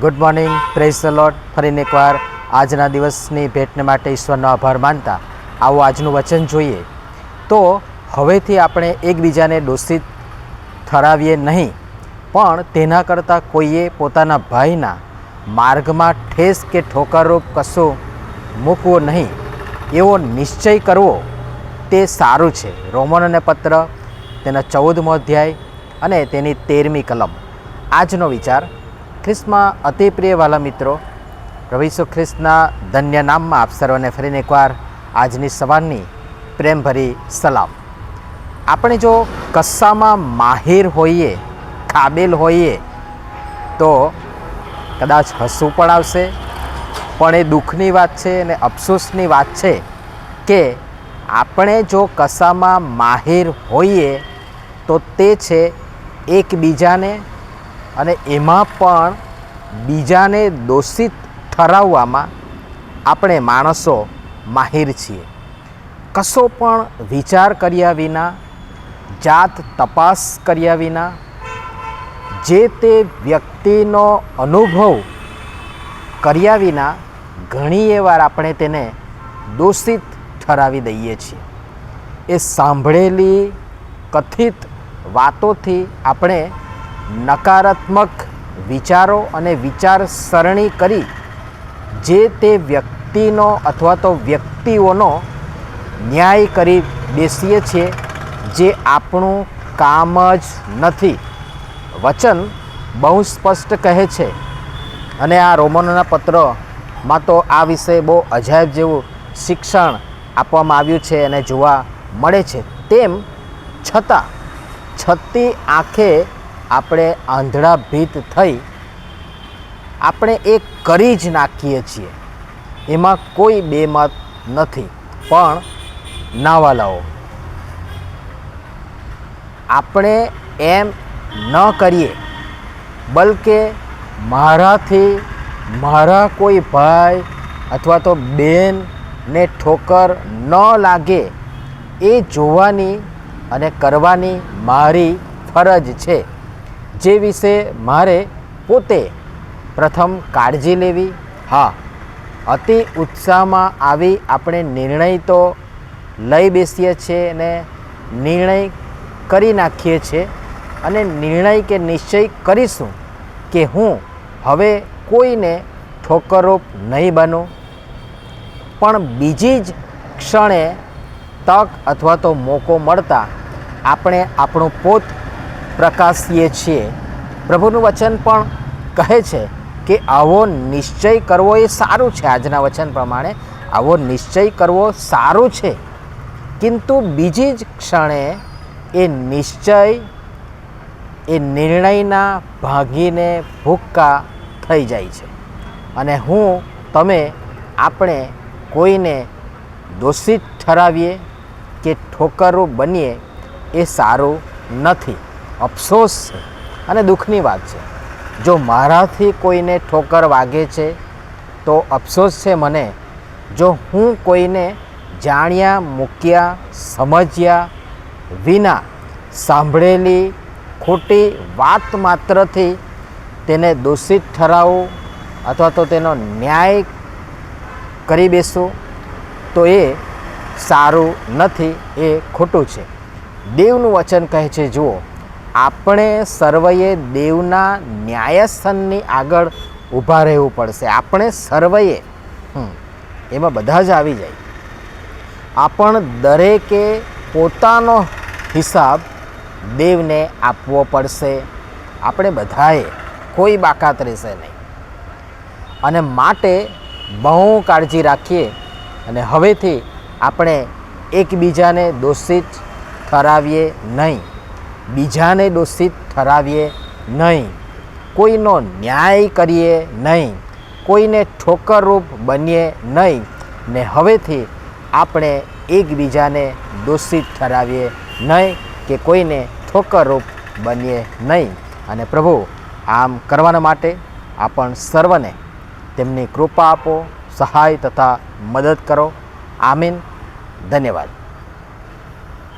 Good morning, praise the lord. ફરીને એકવાર આજના દિવસની ભેટને માટે ઈશ્વરનો આભાર માનતા આવો આજનું વચન જોઈએ. તો હવેથી આપણે એકબીજાને દોષિત ઠરાવીએ નહીં, પણ તેના કરતાં કોઈએ પોતાના ભાઈના માર્ગમાં ઠેસ કે ઠોકરરૂપ કશું મૂકવું નહીં, એવો નિશ્ચય કરવો તે સારું છે. રોમનોને પત્ર તેના 14મો અધ્યાય અને તેની 13મી કલમ. આજનો વિચાર. ખ્રિસ્તમાં અતિ પ્રિય વાલા મિત્રો, પ્રભુ ઈસુ ખ્રિસ્તના ધન્ય નામમાં આપ સર્વને ફરીને એકવાર આજની સવારની પ્રેમભરી સલામ. આપણે જો કશામાં માહિર હોઈએ, કાબેલ હોઈએ તો કદાચ હસવું પણ આવશે, પણ એ દુઃખની વાત છે અને અફસોસની વાત છે કે આપણે જો કશામાં માહિર હોઈએ તો તે છે એકબીજાને અને એમાં પણ બીજાને દોષિત ઠરાવવામાં આપણે માણસો માહિર છીએ. કશો પણ વિચાર કર્યા વિના, જાત તપાસ કર્યા વિના, જે તે વ્યક્તિનો અનુભવ કર્યા વિના ઘણી વાર આપણે તેને દોષિત ઠરાવી દઈએ છીએ. એ સાંભળેલી કથિત વાતોથી આપણે નકારાત્મક વિચારો અને વિચારસરણી કરી જે તે વ્યક્તિનો અથવા તો વ્યક્તિઓનો ન્યાય કરી બેસીએ છીએ, જે આપણું કામ જ નથી. વચન બહુ સ્પષ્ટ કહે છે અને આ રોમનોના પત્રમાં તો આ વિશે બહુ અજાયબ જેવું શિક્ષણ આપવામાં આવ્યું છે અને જોવા મળે છે. તેમ છતાં છતી આંખે આપણે આંધળાભીત થઈ આપણે એ કરી જ નાખીએ છીએ. એમાં કોઈ બેમત નથી. પણ નાવાલાઓ, આપણે એમ ન કરીએ, બલકે મારાથી મારા કોઈ ભાઈ અથવા તો બેનને ઠોકર ન લાગે એ જોવાની અને કરવાની મારી ફરજ છે, જે વિશે મારે પોતે પ્રથમ કાળજી લેવી. હા, અતિ ઉત્સાહમાં આવી આપણે નિર્ણય તો લઈ બેસીએ છીએ અને નિર્ણય કરી નાખીએ છીએ અને નિર્ણય કે નિશ્ચય કરીશું કે હું હવે કોઈને ઠોકરરૂપ નહીં બનું, પણ બીજી જ ક્ષણે તક અથવા તો મોકો મળતા આપણે આપણું પોત પ્રકાશીએ છીએ. પ્રભુનું વચન પણ કહે છે કે આવો નિશ્ચય કરવો એ સારું છે. આજના વચન પ્રમાણે આવો નિશ્ચય કરવો સારું છે, કિંતુ બીજી જ ક્ષણે એ નિશ્ચય એ નિર્ણયના ભાગીને ભૂક્કા થઈ જાય છે અને હું તમે આપણે કોઈને દોષિત ઠરાવીએ કે ઠોકરરૂપ બનીએ એ સારું નથી. અફસોસ છે અને દુઃખની વાત છે. જો મારાથી કોઈને ઠોકર વાગે છે તો અફસોસ છે મને. જો હું કોઈને જાણ્યા મૂક્યા સમજ્યા વિના સાંભળેલી ખોટી વાત માત્રથી તેને દોષિત ઠરાવું અથવા તો તેનો ન્યાય કરી બેસું તો એ સારું નથી, એ ખોટું છે. દેવનું વચન કહે છે, જુઓ, આપણે સર્વએ દેવના ન્યાયસ્થાનની આગળ ઊભા રહેવું પડશે. આપણે સર્વએ, એમાં બધા જ આવી જાય. આપણ દરેકે પોતાનો હિસાબ દેવને આપવો પડશે. આપણે બધાએ, કોઈ બાકાત રહેશે નહીં. અને માટે બહુ કાળજી રાખીએ અને હવેથી આપણે એકબીજાને દોષિત ઠરાવીએ નહીં, બીજાને દોષિત ઠરાવીએ નહીં, કોઈનો ન્યાય કરીએ નહીં, કોઈને ઠોકરરૂપ બનીએ નહીં ને હવેથી આપણે એકબીજાને દોષિત ઠરાવીએ નહીં કે કોઈને ઠોકરરૂપ બનીએ નહીં. અને પ્રભુ આમ કરવાના માટે આપણ સર્વને તેમની કૃપા આપો, સહાય તથા મદદ કરો. આમીન. ધન્યવાદ.